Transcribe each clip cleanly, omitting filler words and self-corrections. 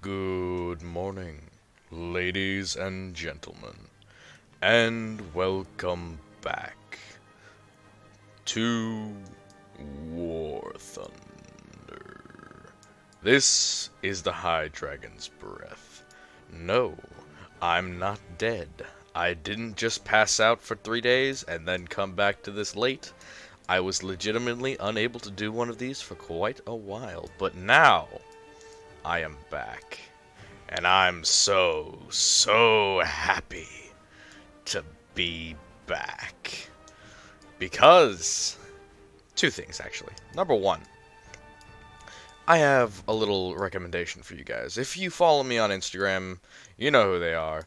Good morning, ladies and gentlemen, and welcome back to Warthunder. This is the HydragonsBreath. No, I'm not dead. I didn't just pass out for 3 days and then come back to this late. I was legitimately unable to do one of these for quite a while, but now I am back. And I'm so happy to be back. Because, two things actually. Number one, I have a little recommendation for you guys. If you follow me on Instagram, you know who they are.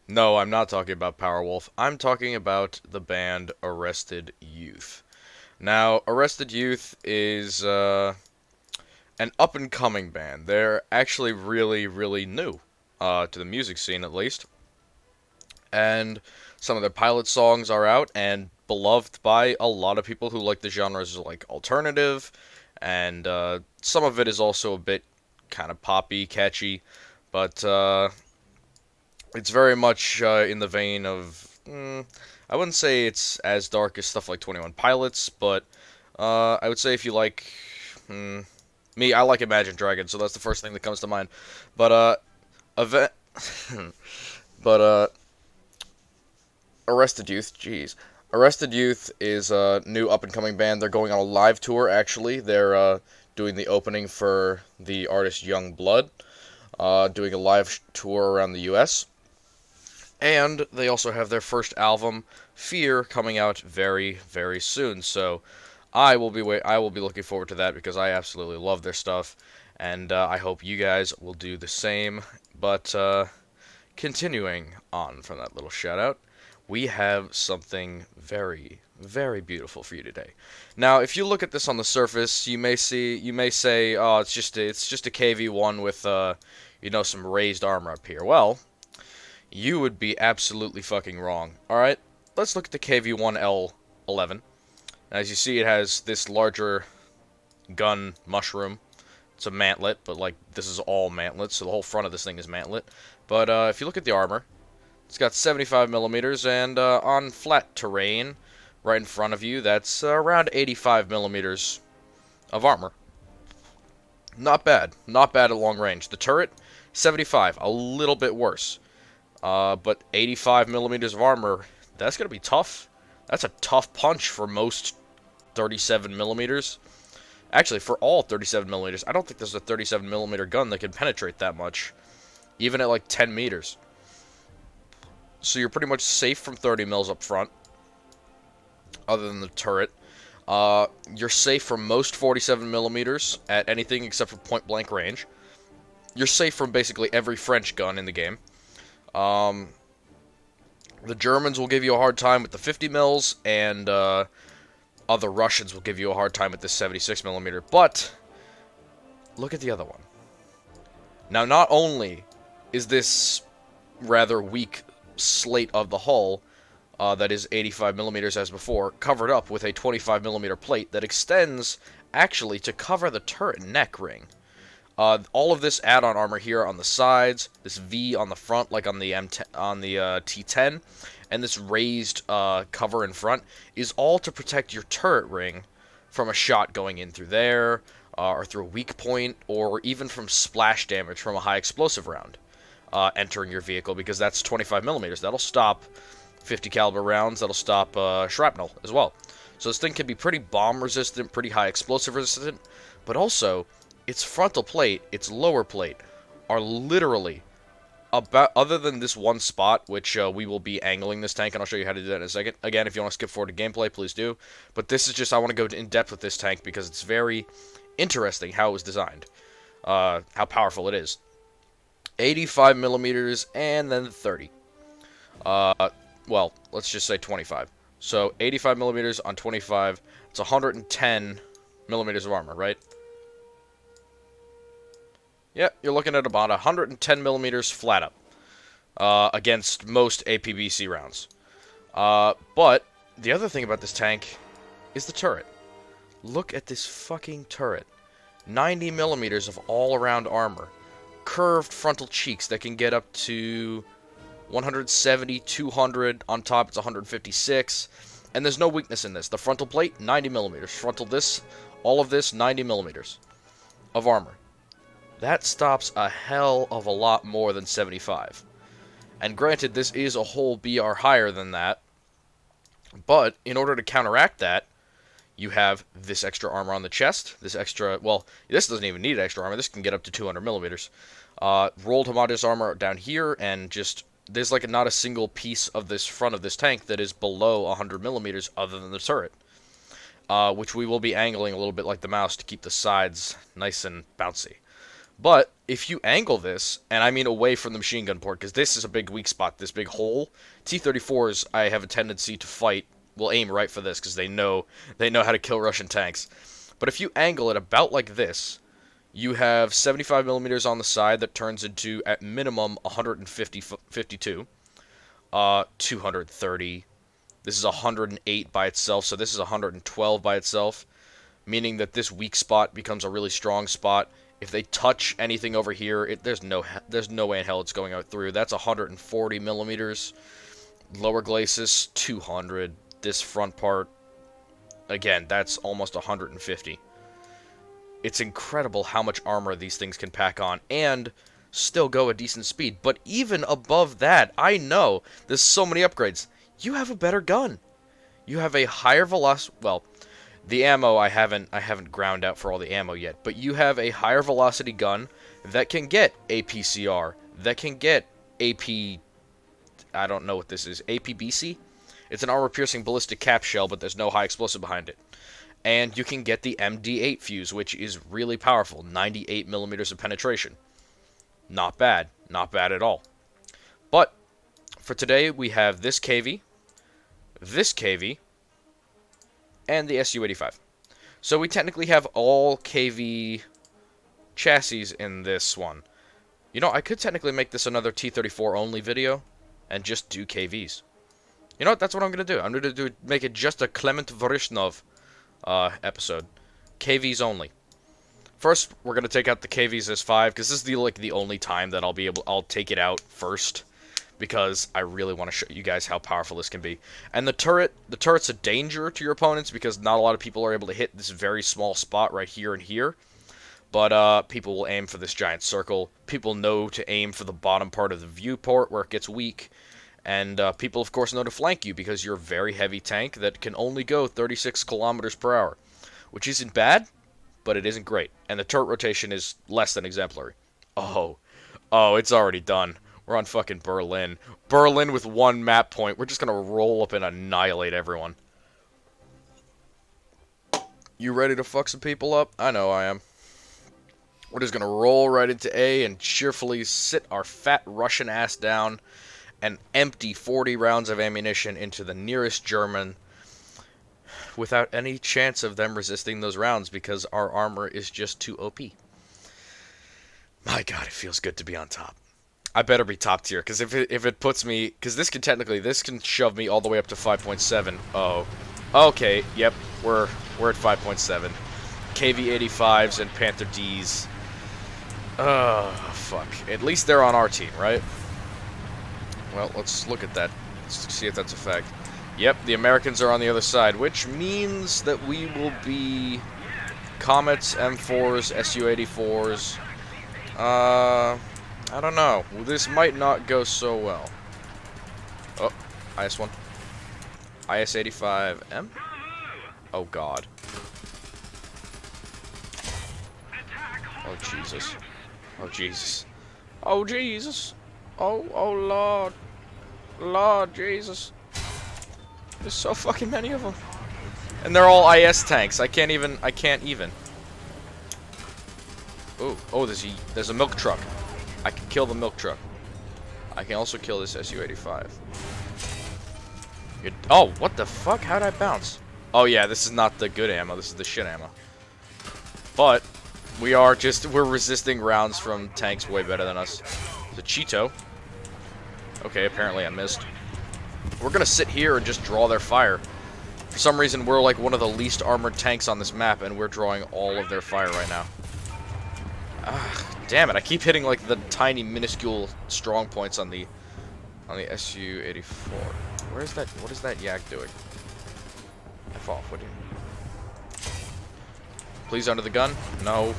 No, I'm not talking about Powerwolf. I'm talking about the band Arrested Youth. Now, Arrested Youth is, an up-and-coming band. They're actually really new, to the music scene at least. And some of their pilot songs are out and beloved by a lot of people who like the genres like alternative, and some of it is also a bit kind of poppy, catchy, but it's very much in the vein of, I wouldn't say it's as dark as stuff like 21 Pilots, but I would say if you like, me, I like Imagine Dragons, so that's the first thing that comes to mind. But, Arrested Youth, jeez. Arrested Youth is a new up-and-coming band. They're going on a live tour, actually. They're, doing the opening for the artist Young Blood, doing a live tour around the US. And they also have their first album, Fear, coming out very soon, so I will be looking forward to that because I absolutely love their stuff, and I hope you guys will do the same. But continuing on from that little shout out, we have something very beautiful for you today. Now, if you look at this on the surface, you may say, oh, it's just a KV1 with some raised armor up here. Well, you would be absolutely fucking wrong. All right, let's look at the KV1L11. As you see, it has this larger gun mushroom. It's a mantlet, but like this is all mantlet, so the whole front of this thing is mantlet. But if you look at the armor, it's got 75 millimeters, and on flat terrain, right in front of you, that's around 85 millimeters of armor. Not bad at long range. The turret, 75, a little bit worse. But 85 millimeters of armor, that's gonna be tough. That's a tough punch for most 37 millimeters. Actually, for all 37 millimeters, I don't think there's a 37 millimeter gun that can penetrate that much, even at like 10 meters. So you're pretty much safe from 30 mils up front, other than the turret. You're safe from most 47 millimeters at anything except for point blank range. You're safe from basically every French gun in the game. The Germans will give you a hard time with the 50 mils, and other Russians will give you a hard time with this 76 millimeter. But look at the other one. Now, not only is this rather weak slate of the hull, that is 85 millimeters as before, covered up with a 25 millimeter plate that extends actually to cover the turret neck ring. All of this add-on armor here on the sides, this V on the front, like on the T10, and this raised cover in front is all to protect your turret ring from a shot going in through there, or through a weak point, or even from splash damage from a high explosive round entering your vehicle, because that's 25 millimeters. That'll stop 50 caliber rounds. That'll stop shrapnel as well. So this thing can be pretty bomb resistant, pretty high explosive resistant, but also its frontal plate, its lower plate, are literally about, other than this one spot, which we will be angling this tank, and I'll show you how to do that in a second. Again, if you want to skip forward to gameplay, please do. But this is just, I want to go in depth with this tank because it's very interesting how it was designed, how powerful it is. 85 millimeters and then 30. Well, let's just say 25. So 85 millimeters on 25, it's 110 millimeters of armor, right? Yeah, you're looking at about 110 millimeters flat up against most APBC rounds. But the other thing about this tank is the turret. Look at this fucking turret. 90 millimeters of all-around armor. curved frontal cheeks that can get up to 170, 200. On top, it's 156. And there's no weakness in this. The frontal plate, 90 millimeters. Frontal this, all of this, 90 millimeters of armor. That stops a hell of a lot more than 75. And granted, this is a whole BR higher than that. But in order to counteract that, you have this extra armor on the chest. This extra, well, this doesn't even need extra armor. This can get up to 200 millimeters. Rolled homogeneous armor down here, and just, there's like not a single piece of this front of this tank that is below 100 millimeters other than the turret. Which we will be angling a little bit like the MAUS to keep the sides nice and bouncy. But if you angle this, and I mean away from the machine gun port, because this is a big weak spot, this big hole, T-34s, I have a tendency to fight, will aim right for this, because they know how to kill Russian tanks. But if you angle it about like this, you have 75 millimeters on the side that turns into, at minimum, 152, 230. This is 108 by itself, so this is 112 by itself, meaning that this weak spot becomes a really strong spot. If they touch anything over here, there's no way in hell it's going out through. That's 140 millimeters. Lower glacis, 200. This front part, again, that's almost 150. It's incredible how much armor these things can pack on and still go a decent speed. But even above that, I know there's so many upgrades. You have a better gun. You have a higher velocity. Well, the ammo I haven't ground out for all the ammo yet, but you have a higher velocity gun that can get APCR, that can get AP. I don't know what this is. APBC. It's an armor-piercing ballistic cap shell, but there's no high explosive behind it. And you can get the MD8 fuse, which is really powerful. 98 millimeters of penetration. Not bad. Not bad at all. But for today, we have this KV, and the SU-85. So we technically have all KV chassis in this one. You know, I could technically make this another T-34 only video and just do KVs. You know what? That's what I'm going to do. I'm going to make it just a Clement Vorishnov episode. KVs only. First, we're going to take out the KVs S5, because this is the only time that I'll take it out first, because I really want to show you guys how powerful this can be. And the turret's a danger to your opponents, because not a lot of people are able to hit this very small spot right here and here. But people will aim for this giant circle. People know to aim for the bottom part of the viewport where it gets weak. And people, of course, know to flank you because you're a very heavy tank that can only go 36 kilometers per hour. Which isn't bad, but it isn't great. And the turret rotation is less than exemplary. Oh, it's already done. We're on fucking Berlin. Berlin with one map point. We're just going to roll up and annihilate everyone. You ready to fuck some people up? I know I am. We're just going to roll right into A and cheerfully sit our fat Russian ass down and empty 40 rounds of ammunition into the nearest German without any chance of them resisting those rounds because our armor is just too OP. My god, it feels good to be on top. I better be top tier, because if it puts me... Because this can shove me all the way up to 5.7. Oh. Okay, yep, we're at 5.7. KV-85s and Panther Ds. Oh, fuck. At least they're on our team, right? Well, let's look at that. Let's see if that's a fact. Yep, the Americans are on the other side, which means that we will be Comets, M4s, SU-84s. I don't know. This might not go so well. Oh, IS-1. IS-85M? Oh, God. Oh, Jesus. Oh, Jesus. Oh, Jesus. Oh, Lord. Lord Jesus. There's so fucking many of them. And they're all IS tanks. I can't even. Oh, there's a milk truck. I can kill the milk truck. I can also kill this SU-85. Oh, what the fuck? How'd I bounce? Oh yeah, this is not the good ammo. This is the shit ammo. But we're resisting rounds from tanks way better than us. The Cheeto. Okay, apparently I missed. We're gonna sit here and just draw their fire. For some reason, we're like one of the least armored tanks on this map, and we're drawing all of their fire right now. Damn it! I keep hitting like the tiny, minuscule strong points on the Su-84. Where is that? What is that yak doing? F off, would you? Please under the gun? No.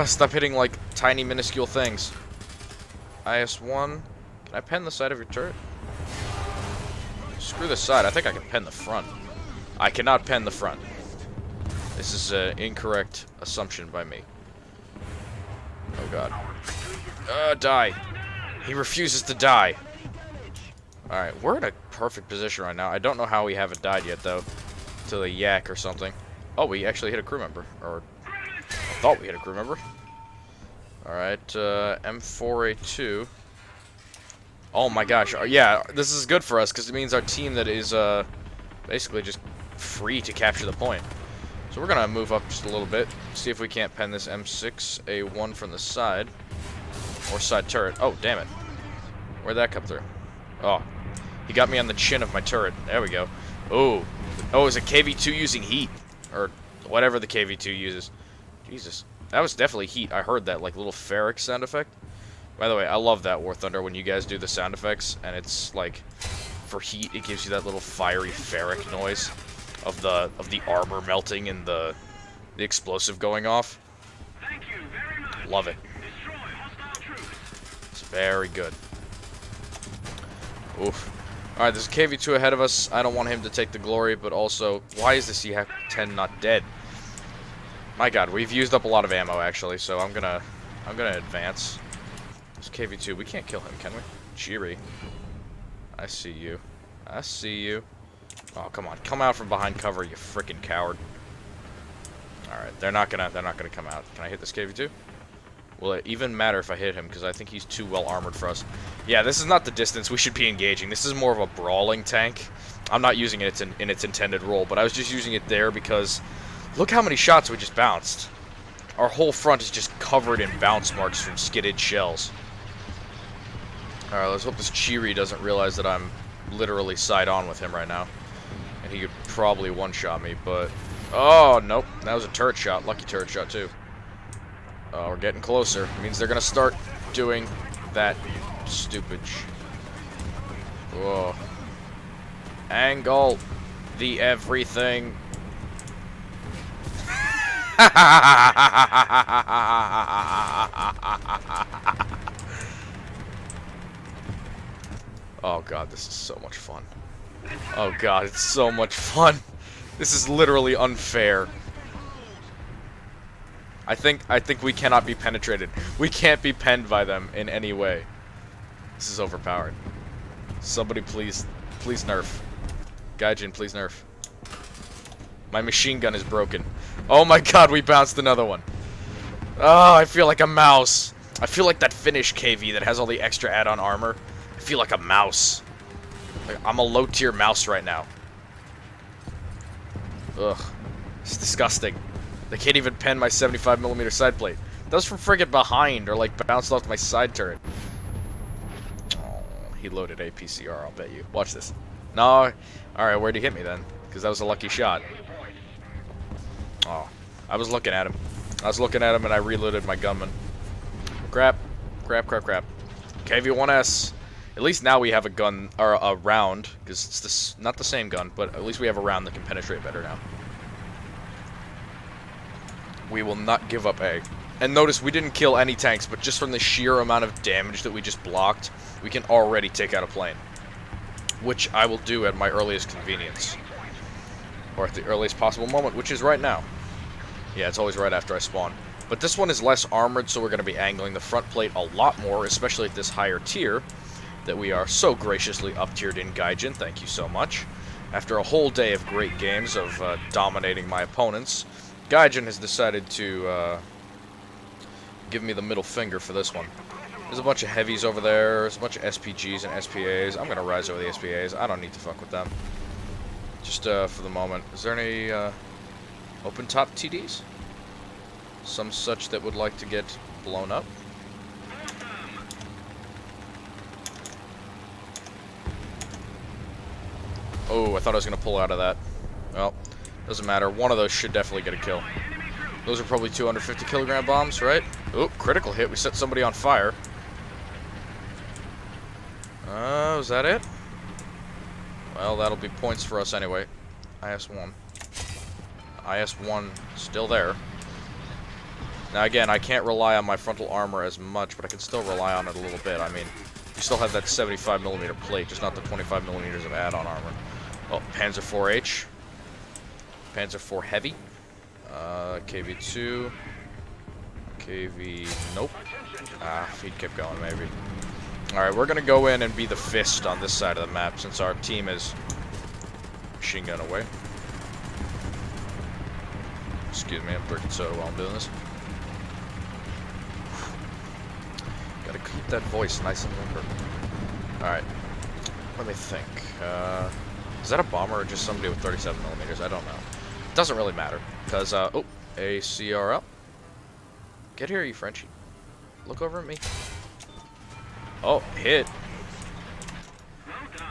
Stop hitting like tiny, minuscule things. IS-1. Can I pen the side of your turret? Screw the side. I think I can pen the front. I cannot pen the front. This is an incorrect assumption by me. Oh god. Die. He refuses to die. Alright, we're in a perfect position right now. I don't know how we haven't died yet, though. To the yak or something. Oh, we actually hit a crew member. Or, I thought we hit a crew member. Alright, M4A2. Oh my gosh. Yeah, this is good for us, because it means our team that is, basically just free to capture the point. So we're gonna move up just a little bit, see if we can't pen this M6A1 from the side. Or side turret. Oh, damn it. Where'd that come through? Oh. He got me on the chin of my turret. There we go. Ooh. Oh, is it KV2 using heat? Or whatever the KV2 uses. Jesus. That was definitely heat. I heard that, like, little ferric sound effect. By the way, I love that Warthunder when you guys do the sound effects, and it's, like, for heat, it gives you that little fiery ferric noise of the armor melting and the explosive going off. Love it. It's very good. Oof. Alright, there's a KV2 ahead of us. I don't want him to take the glory, but also, why is the CH-10 not dead? My god, we've used up a lot of ammo, actually, so I'm gonna advance. This KV2, we can't kill him, can we? Jiri. I see you. I see you. Oh, come on. Come out from behind cover, you frickin' coward. Alright, they're not gonna come out. Can I hit this KV2? Will it even matter if I hit him? Because I think he's too well armored for us. Yeah, this is not the distance we should be engaging. This is more of a brawling tank. I'm not using it in its intended role, but I was just using it there because look how many shots we just bounced. Our whole front is just covered in bounce marks from skidded shells. Alright, let's hope this Jiri doesn't realize that I'm literally side-on with him right now. And he could probably one-shot me, but... Oh, nope. That was a turret shot. Lucky turret shot, too. Oh, we're getting closer. It means they're gonna start doing that stupid Whoa. Angle the everything. Oh god, this is so much fun. Oh god, it's so much fun. This is literally unfair. I think we cannot be penetrated. We can't be penned by them in any way. This is overpowered. Somebody please nerf. Gaijin, please nerf. My machine gun is broken. Oh my god, we bounced another one. Oh, I feel like a mouse. I feel like that Finnish KV that has all the extra add-on armor. I feel like a mouse. Like, I'm a low-tier mouse right now. Ugh. It's disgusting. They can't even pen my 75mm side plate. That was from friggin' behind, or like bounced off my side turret. Oh, he loaded APCR, I'll bet you. Watch this. No. Alright, where'd he hit me then? Because that was a lucky shot. Oh. I was looking at him. I was looking at him and I reloaded my gunman. Crap. Crap, crap, crap. KV-1S. At least now we have a gun, or a round, because it's this, not the same gun, but at least we have a round that can penetrate better now. We will not give up A. And notice we didn't kill any tanks, but just from the sheer amount of damage that we just blocked, we can already take out a plane. Which I will do at my earliest convenience. Or at the earliest possible moment, which is right now. Yeah, it's always right after I spawn. But this one is less armored, so we're going to be angling the front plate a lot more, especially at this higher tier that we are so graciously up-tiered in Gaijin. Thank you so much. After a whole day of great games of dominating my opponents, Gaijin has decided to give me the middle finger for this one. There's a bunch of heavies over there, there's a bunch of SPGs and SPAs. I'm going to rise over the SPAs. I don't need to fuck with them. Just for the moment. Is there any open top TDs? Some such that would like to get blown up? Oh, I thought I was going to pull out of that. Well, doesn't matter. One of those should definitely get a kill. Those are probably 250 kilogram bombs, right? Oh, critical hit. We set somebody on fire. Was that it? Well, that'll be points for us anyway. IS-1. IS-1 still there. Now again, I can't rely on my frontal armor as much, but I can still rely on it a little bit. I mean, you still have that 75mm plate, just not the 25mm of add-on armor. Oh, Panzer IV-H. Panzer IV Heavy. KV-2. KV... Nope. He'd kept going, maybe. Alright, we're gonna go in and be the fist on this side of the map, since our team is machine gun away. Excuse me, I'm drinking soda while I'm doing this. Gotta keep that voice nice and limber. Alright, let me think. Is that a bomber or just somebody with 37mm? I don't know. It doesn't really matter, because, oh, ACR up. Get here, you Frenchie. Look over at me. Oh, hit.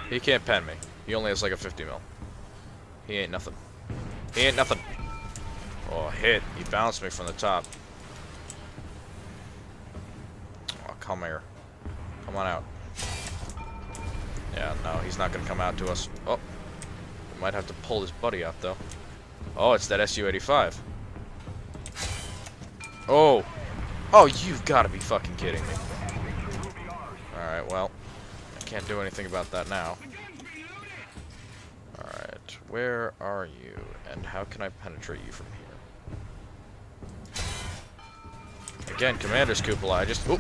He can't pen me. He only has like a 50mm. He ain't nothing. He ain't nothing. Oh, hit. He bounced me from the top. Oh, come here. Come on out. Yeah, no, he's not gonna come out to us. Oh. We might have to pull his buddy out, though. Oh, it's that Su-85. Oh. Oh, you've got to be fucking kidding me. Alright, well, I can't do anything about that now. Alright, where are you, and how can I penetrate you from here? Again, Commander's Cupola, I just... Oop!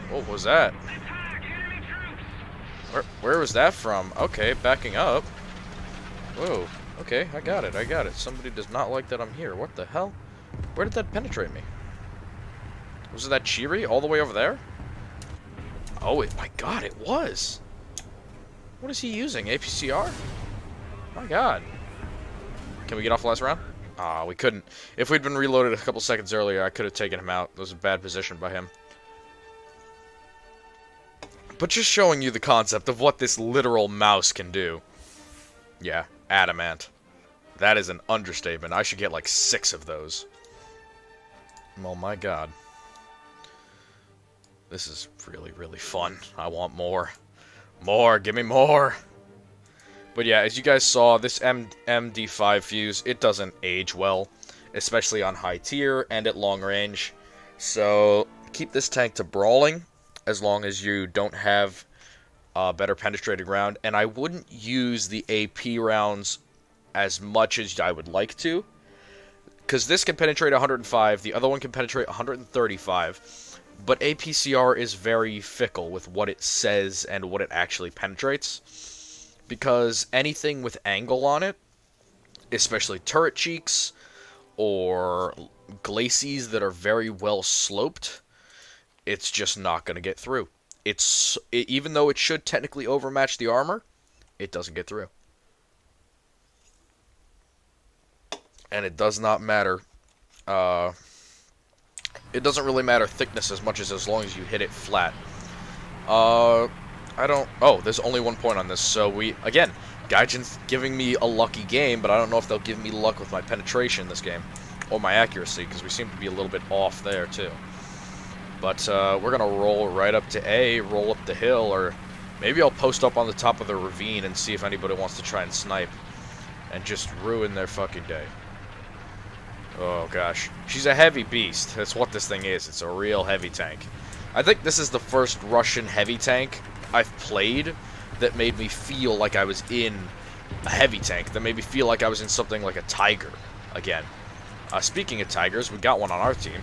What was that? Where was that from? Okay, backing up. Whoa, okay, I got it. Somebody does not like that I'm here. What the hell? Where did that penetrate me? Was it that Chiri all the way over there? Oh, my God, it was. What is he using? APCR? My God. Can we get off the last round? Ah, we couldn't. If we'd been reloaded a couple seconds earlier, I could have taken him out. That was a bad position by him. But just showing you the concept of what this literal mouse can do. Yeah, adamant. That is an understatement. I should get like 6 of those. Oh my God. This is really, really fun. I want more. More, give me more. But yeah, as you guys saw, this MD5 fuse, it doesn't age well, especially on high tier and at long range. So keep this tank to brawling, as long as you don't have a better penetrating round. And I wouldn't use the AP rounds as much as I would like to, because this can penetrate 105, the other one can penetrate 135. But APCR is very fickle with what it says and what it actually penetrates. Because anything with angle on it, especially turret cheeks or glacis that are very well sloped, it's just not going to get through. Even though it should technically overmatch the armor, it doesn't get through. And it does not matter. It doesn't really matter thickness as much as long as you hit it flat. I don't... Oh, there's only 1 point on this. So again, Gaijin's giving me a lucky game, but I don't know if they'll give me luck with my penetration this game. Or my accuracy, because we seem to be a little bit off there, too. But we're going to roll right up to A, roll up the hill, or maybe I'll post up on the top of the ravine and see if anybody wants to try and snipe. And just ruin their fucking day. Oh, gosh. She's a heavy beast. That's what this thing is. It's a real heavy tank. I think this is the first Russian heavy tank I've played that made me feel like I was in a heavy tank. That made me feel like I was in something like a Tiger again. Speaking of Tigers, we got one on our team,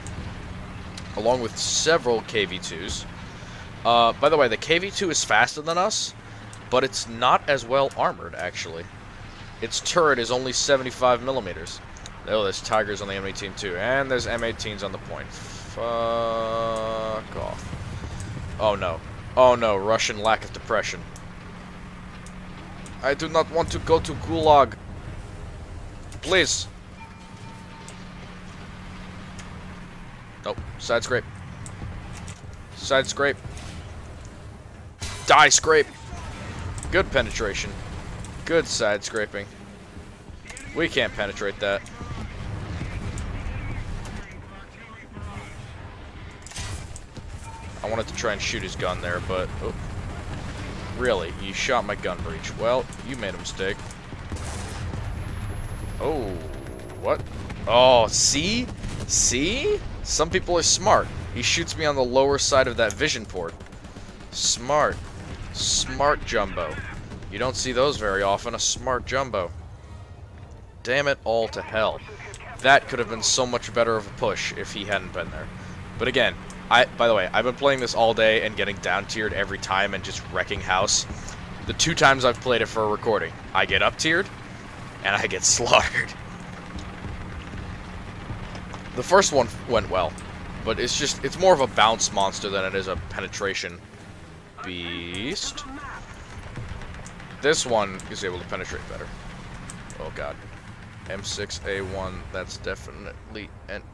along with several KV-2s. By the way, the KV-2 is faster than us, but it's not as well armored, actually. Its turret is only 75mm. Oh, there's Tigers on the M18 too, and there's M18s on the point. Fuck off. Oh no. Oh no, Russian lack of depression. I do not want to go to Gulag. Please. Nope, side scrape. Side scrape. Die scrape. Good penetration. Good side scraping. We can't penetrate that. I wanted to try and shoot his gun there, but... Oh, really? You shot my gun breach. Well, you made a mistake. Oh, what? Oh, see? See? Some people are smart. He shoots me on the lower side of that vision port. Smart. Smart jumbo. You don't see those very often, a smart jumbo. Damn it all to hell. That could have been so much better of a push if he hadn't been there. But again, by the way, I've been playing this all day and getting down-tiered every time and just wrecking house. The 2 times I've played it for a recording, I get up-tiered, and I get slaughtered. The first one went well, but it's more of a bounce monster than it is a penetration beast. This one is able to penetrate better. Oh god. M6A1, that's definitely an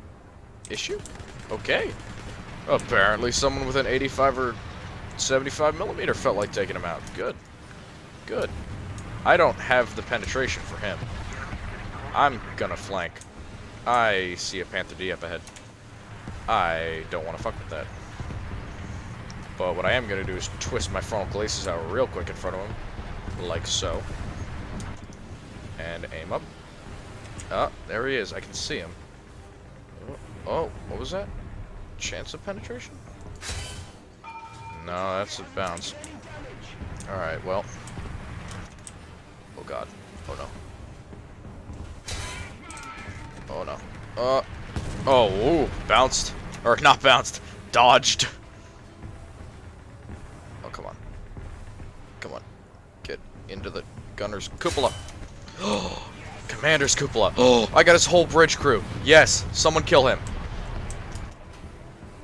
issue? Okay. Apparently someone with an 85 or 75 millimeter felt like taking him out. Good. Good. I don't have the penetration for him. I'm gonna flank. I see a Panther D up ahead. I don't want to fuck with that. But what I am gonna do is twist my frontal glacis out real quick in front of him. Like so. And aim up. Ah, there he is. I can see him. Oh, what was that? Chance of penetration? No, that's a bounce. Alright, well. Oh god. Oh no. Oh no. Oh, ooh, bounced. Or not bounced. Dodged. Oh, come on. Come on. Get into the gunner's cupola. Oh, commander's cupola. Oh, I got his whole bridge crew. Yes, someone kill him.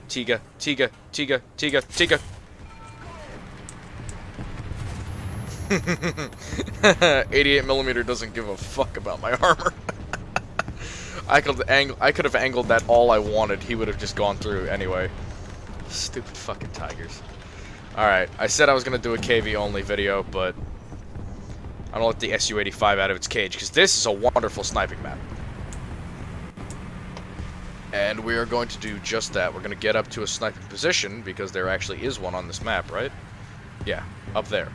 Tiga, Tiga, Tiga, Tiga, Tiga. 88mm doesn't give a fuck about my armor. I could have angled that all I wanted. He would have just gone through anyway. Stupid fucking tigers. Alright, I said I was going to do a KV only video, but I'm going to let the SU-85 out of its cage, because this is a wonderful sniping map. And we are going to do just that. We're going to get up to a sniping position, because there actually is one on this map, right? Yeah, up there.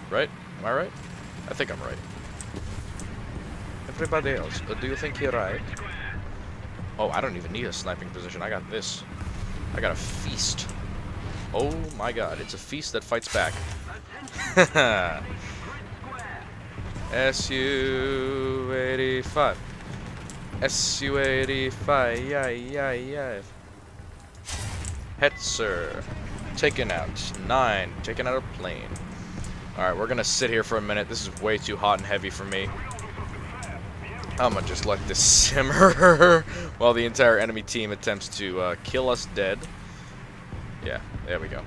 Right? Am I right? I think I'm right. Everybody else, do you think you're right? Oh, I don't even need a sniping position. I got this. I got a feast. Oh my god, it's a feast that fights back. SU-85. SU-85, yeah. Hetzer. Taken out. 9. Taken out a plane. Alright, we're gonna sit here for a minute. This is way too hot and heavy for me. I'm gonna just let this simmer while the entire enemy team attempts to kill us dead. Yeah, there we go.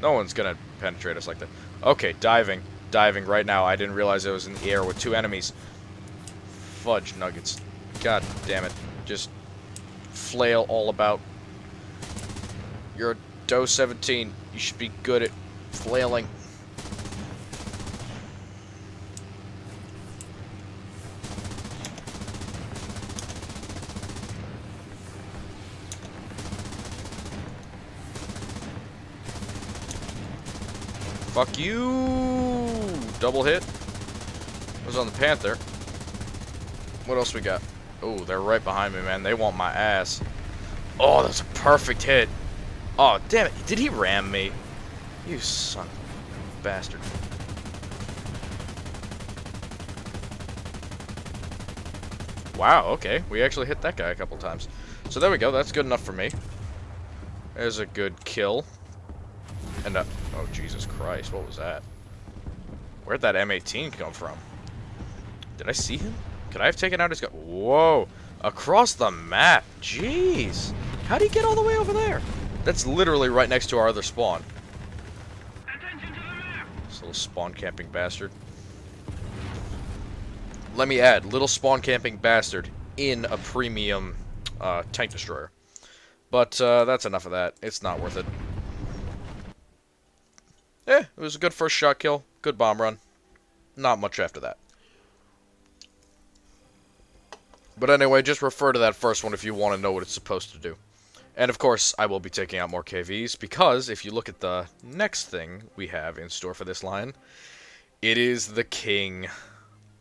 No one's gonna penetrate us like that. Okay, diving. Diving right now. I didn't realize I was in the air with 2 enemies. Fudge nuggets. God damn it. Just flail all about. You're a DOE 17. You should be good at flailing. Fuck you! Double hit. Was on the Panther. What else we got? Oh, they're right behind me, man. They want my ass. Oh, that's a perfect hit. Oh, damn it. Did he ram me? You son of a bastard. Wow, okay. We actually hit that guy a couple times. So there we go. That's good enough for me. There's a good kill. And, oh, Jesus Christ. What was that? Where'd that M18 come from? Did I see him? Could I have taken out his gun? Whoa. Across the map. Jeez. How'd he get all the way over there? That's literally right next to our other spawn. This little spawn camping bastard. Let me add, little spawn camping bastard in a premium tank destroyer. But that's enough of that. It's not worth it. It was a good first shot kill. Good bomb run. Not much after that. But anyway, just refer to that first one if you want to know what it's supposed to do. And of course, I will be taking out more KVs, because if you look at the next thing we have in store for this line, it is the king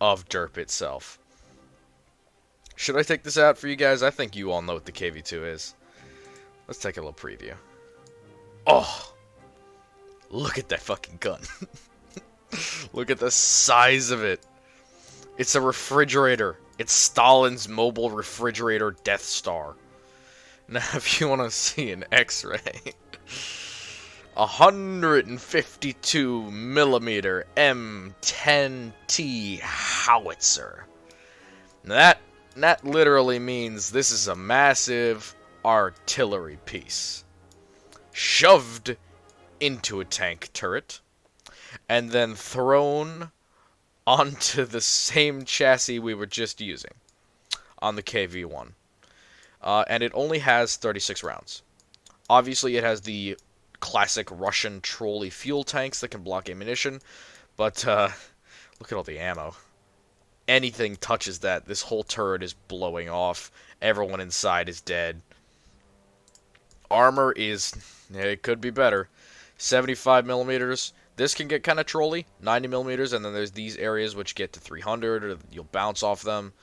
of derp itself. Should I take this out for you guys? I think you all know what the KV2 is. Let's take a little preview. Oh! Look at that fucking gun. Look at the size of it. It's a refrigerator. It's Stalin's mobile refrigerator Death Star. Now, if you want to see an X-ray, 152 millimeter M10T howitzer. Now that literally means this is a massive artillery piece shoved into a tank turret and then thrown onto the same chassis we were just using on the KV-1. And it only has 36 rounds. Obviously, it has the classic Russian trolley fuel tanks that can block ammunition, but look at all the ammo. Anything touches that, this whole turret is blowing off. Everyone inside is dead. Armor is, it could be better. 75 millimeters. This can get kind of trolly, 90 millimeters, and then there's these areas which get to 300, or you'll bounce off them.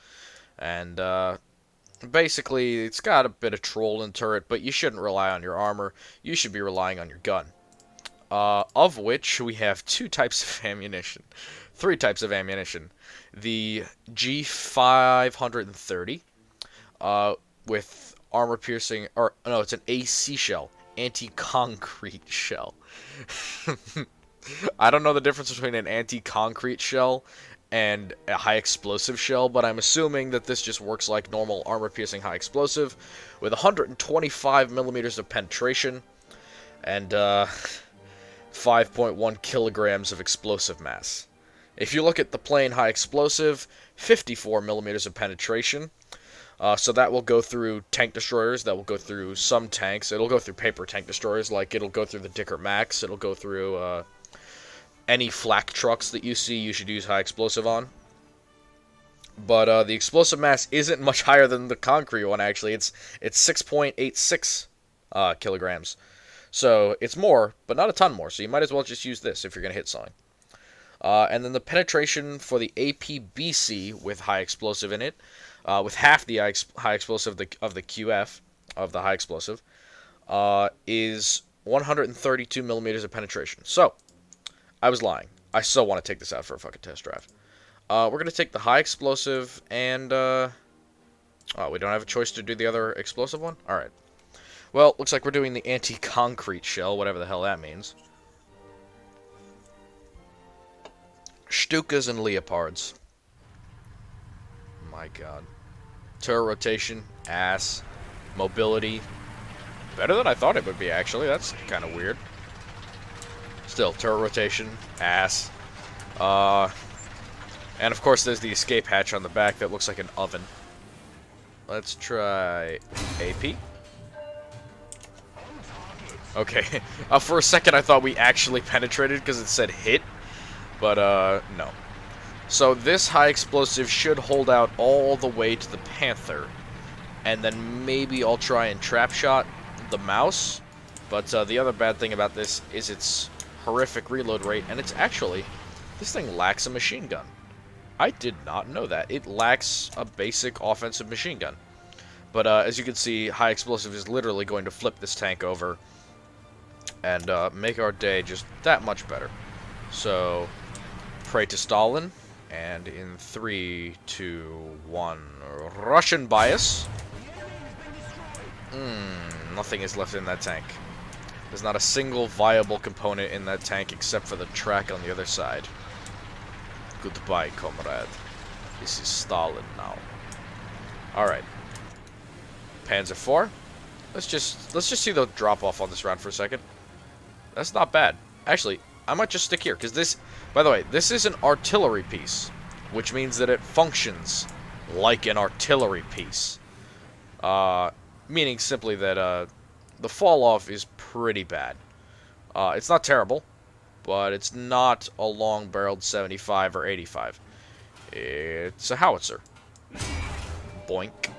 And basically, it's got a bit of troll in turret, but you shouldn't rely on your armor. You should be relying on your gun. Of which we have two types of ammunition. Three types of ammunition. The G530 with armor piercing, or no, it's an AC shell, anti-concrete shell. I don't know the difference between an anti-concrete shell and a high explosive shell, but I'm assuming that this just works like normal armor piercing high explosive with 125 millimeters of penetration and 5.1 kilograms of explosive mass. If you look at the plain high explosive, 54 millimeters of penetration. So that will go through tank destroyers, that will go through some tanks, it'll go through paper tank destroyers, like it'll go through the Dicker Max, it'll go through any flak trucks that you see you should use high explosive on. But the explosive mass isn't much higher than the concrete one, actually. It's 6.86 kilograms. So it's more, but not a ton more, so you might as well just use this if you're going to hit something. And then the penetration for the APBC with high explosive in it, with half the high explosive of the QF, of the high explosive, is 132 millimeters of penetration. So, I was lying. I still want to take this out for a fucking test drive. We're going to take the high explosive and, oh, we don't have a choice to do the other explosive one? Alright. Well, looks like we're doing the anti-concrete shell, whatever the hell that means. Stukas and Leopards. My god. Turret rotation, ass. Mobility. Better than I thought it would be, actually. That's kind of weird. Still, turret rotation, ass. And of course there's the escape hatch on the back that looks like an oven. Let's try AP. Okay. For a second I thought we actually penetrated because it said hit. But, no. So this high explosive should hold out all the way to the Panther. And then maybe I'll try and trap shot the MAUS. But the other bad thing about this is its horrific reload rate. And it's actually, this thing lacks a machine gun. I did not know that. It lacks a basic offensive machine gun. But as you can see, high explosive is literally going to flip this tank over. And make our day just that much better. So, pray to Stalin. And in 3, 2, 1, Russian bias. Nothing is left in that tank. There's not a single viable component in that tank except for the track on the other side. Goodbye, comrade. This is Stalin now. Alright. Panzer IV. Let's just see the drop off on this round for a second. That's not bad. Actually, I might just stick here, because this, by the way, this is an artillery piece, which means that it functions like an artillery piece. Meaning simply that the fall off is pretty bad. It's not terrible, but it's not a long-barreled 75 or 85. It's a howitzer. Boink.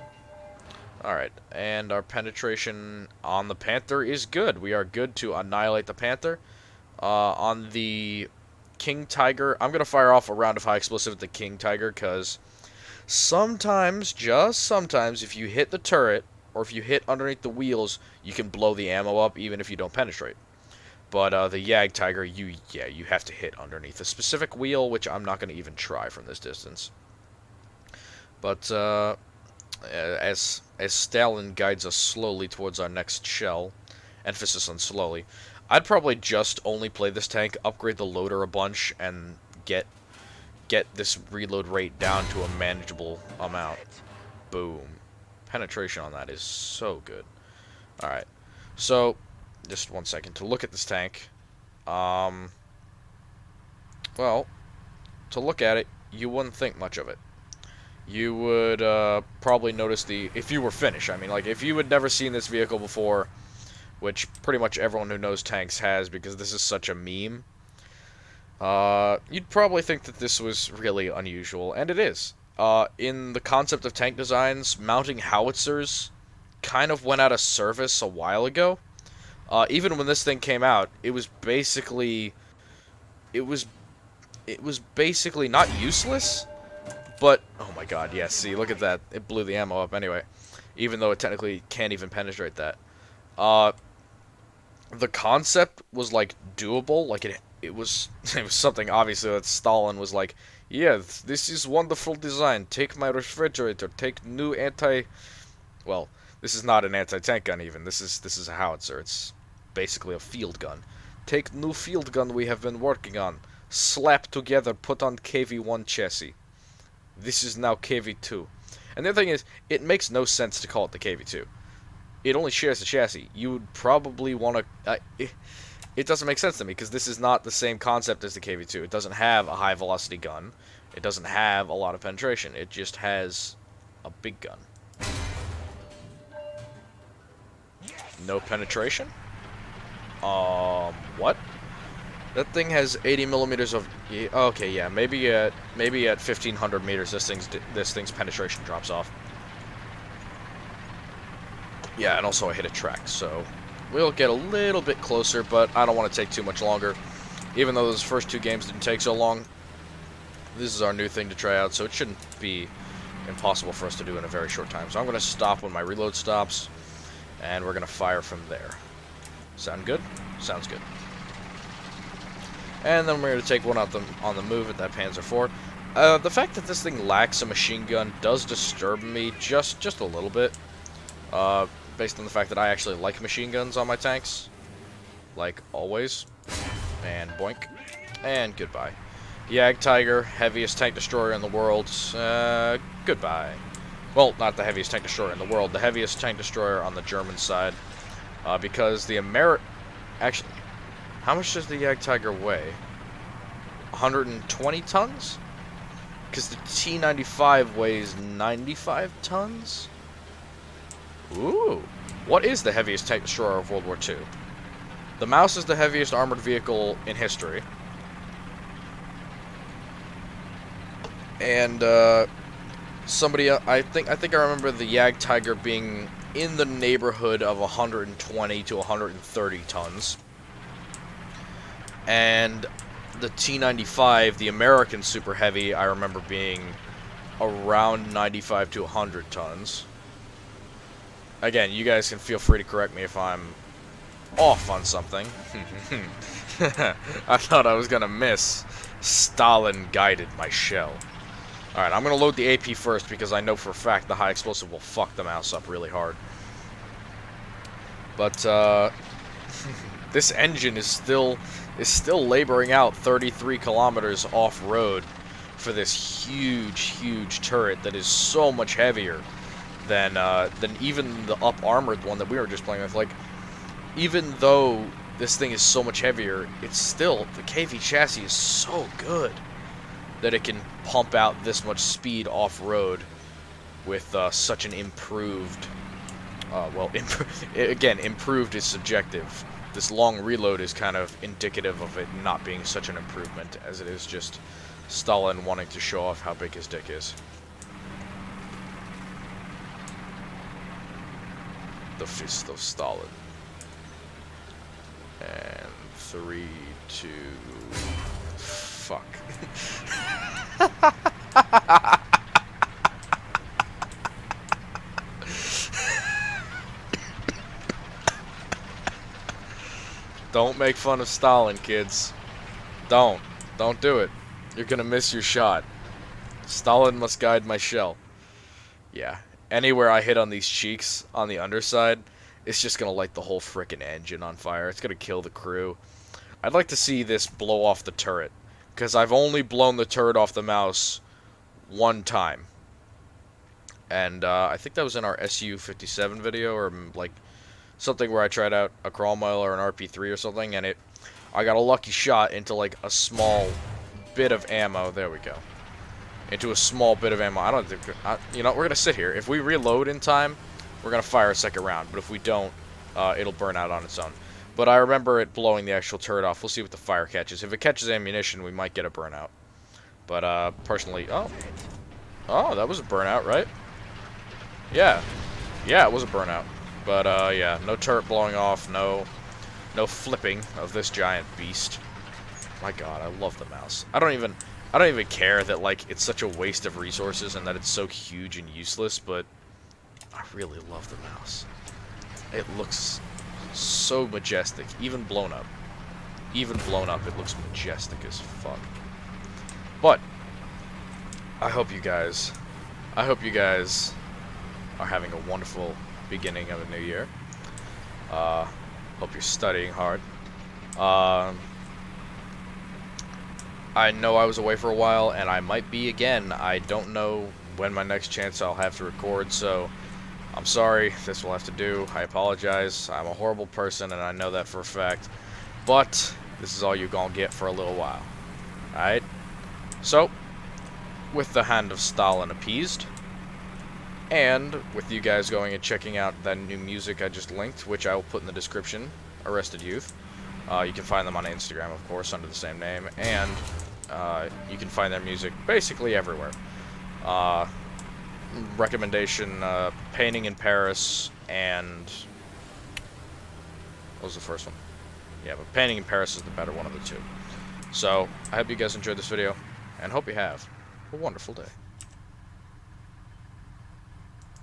Alright, and our penetration on the Panther is good. We are good to annihilate the Panther. On the King Tiger, I'm going to fire off a round of high explosive at the King Tiger, because sometimes, just sometimes, if you hit the turret, or if you hit underneath the wheels, you can blow the ammo up, even if you don't penetrate. But the Yag Tiger, you have to hit underneath a specific wheel, which I'm not going to even try from this distance. But, as Stalin guides us slowly towards our next shell, emphasis on slowly, I'd probably just only play this tank, upgrade the loader a bunch, and get this reload rate down to a manageable amount. Boom. Penetration on that is so good. Alright, so, just 1 second to look at this tank. Well, to look at it, you wouldn't think much of it. You would probably notice if you were Finnish, I mean, like, if you had never seen this vehicle before, which pretty much everyone who knows tanks has because this is such a meme, you'd probably think that this was really unusual, and it is. In the concept of tank designs, mounting howitzers kind of went out of service a while ago. Even when this thing came out, it was basically not useless. But, oh my god, yeah, see, look at that. It blew the ammo up anyway. Even though it technically can't even penetrate that. The concept was, like, doable. Like, it was something, obviously, that Stalin was like, yeah, this is wonderful design. Take my refrigerator. Take new well, this is not an anti-tank gun, even. This is a howitzer. It's basically a field gun. Take new field gun we have been working on. Slap together, put on KV-1 chassis. This is now KV-2. And the other thing is, it makes no sense to call it the KV-2. It only shares the chassis. You would probably want to... it doesn't make sense to me, because this is not the same concept as the KV-2. It doesn't have a high-velocity gun. It doesn't have a lot of penetration. It just has a big gun. No penetration? What? That thing has 80 millimeters of... Okay, yeah, maybe at 1,500 meters, this thing's penetration drops off. Yeah, and also I hit a track, so we'll get a little bit closer, but I don't want to take too much longer. Even though those first 2 games didn't take so long, this is our new thing to try out, so it shouldn't be impossible for us to do in a very short time. So I'm going to stop when my reload stops, and we're going to fire from there. Sound good? Sounds good. And then we're going to take one out on the move at that Panzer IV. The fact that this thing lacks a machine gun does disturb me just a little bit. Based on the fact that I actually like machine guns on my tanks. Like always. And boink. And goodbye. Yag Tiger, heaviest tank destroyer in the world. Goodbye. Well, not the heaviest tank destroyer in the world. The heaviest tank destroyer on the German side. Because the Actually... How much does the Yag Tiger weigh? 120 tons? Because the T-95 weighs 95 tons? Ooh. What is the heaviest tank destroyer of World War II? The MAUS is the heaviest armored vehicle in history. And, somebody... I think I remember the Yag Tiger being in the neighborhood of 120 to 130 tons. And the T-95, the American Super Heavy, I remember being around 95 to 100 tons. Again, you guys can feel free to correct me if I'm off on something. I thought I was going to miss. Stalin guided my shell. Alright, I'm going to load the AP first because I know for a fact the high explosive will fuck the MAUS up really hard. But, this engine is still laboring out 33 kilometers off-road for this huge turret that is so much heavier than even the up-armored one that we were just playing with. Like, even though this thing is so much heavier, it's still, the KV chassis is so good that it can pump out this much speed off-road with such an improved, again, improved is subjective. This long reload is kind of indicative of it not being such an improvement as it is just Stalin wanting to show off how big his dick is. The Fist of Stalin. And 3, 2... Fuck. Don't make fun of Stalin, kids. Don't. Don't do it. You're gonna miss your shot. Stalin must guide my shell. Yeah. Anywhere I hit on these cheeks, on the underside, it's just gonna light the whole frickin' engine on fire. It's gonna kill the crew. I'd like to see this blow off the turret, because I've only blown the turret off the MAUS one time. And I think that was in our SU-57 video, or like something where I tried out a crawl mile or an RP3 or something, and I got a lucky shot into like a small bit of ammo. There we go. Into a small bit of ammo. I don't think, you know, we're gonna sit here. If we reload in time, we're gonna fire a second round. But if we don't, it'll burn out on its own. But I remember it blowing the actual turret off. We'll see what the fire catches. If it catches ammunition, we might get a burnout. But personally, oh, that was a burnout, right? Yeah, it was a burnout. But yeah, no turret blowing off, no flipping of this giant beast. My God, I love the MAUS. I don't even care that like it's such a waste of resources and that it's so huge and useless, but I really love the MAUS. It looks so majestic, even blown up. Even blown up, it looks majestic as fuck. But I hope you guys are having a wonderful beginning of a new year. Hope you're studying hard. I know I was away for a while, and I might be again. I don't know when my next chance I'll have to record, so I'm sorry. This will have to do. I apologize. I'm a horrible person, and I know that for a fact. But this is all you're gonna get for a little while. Alright? So, with the hand of Stalin appeased, and with you guys going and checking out that new music I just linked, which I will put in the description, Arrested Youth. You can find them on Instagram, of course, under the same name, and you can find their music basically everywhere. Recommendation, Painting in Paris, and... what was the first one? Yeah, but Painting in Paris is the better one of the two. So, I hope you guys enjoyed this video, and hope you have a wonderful day.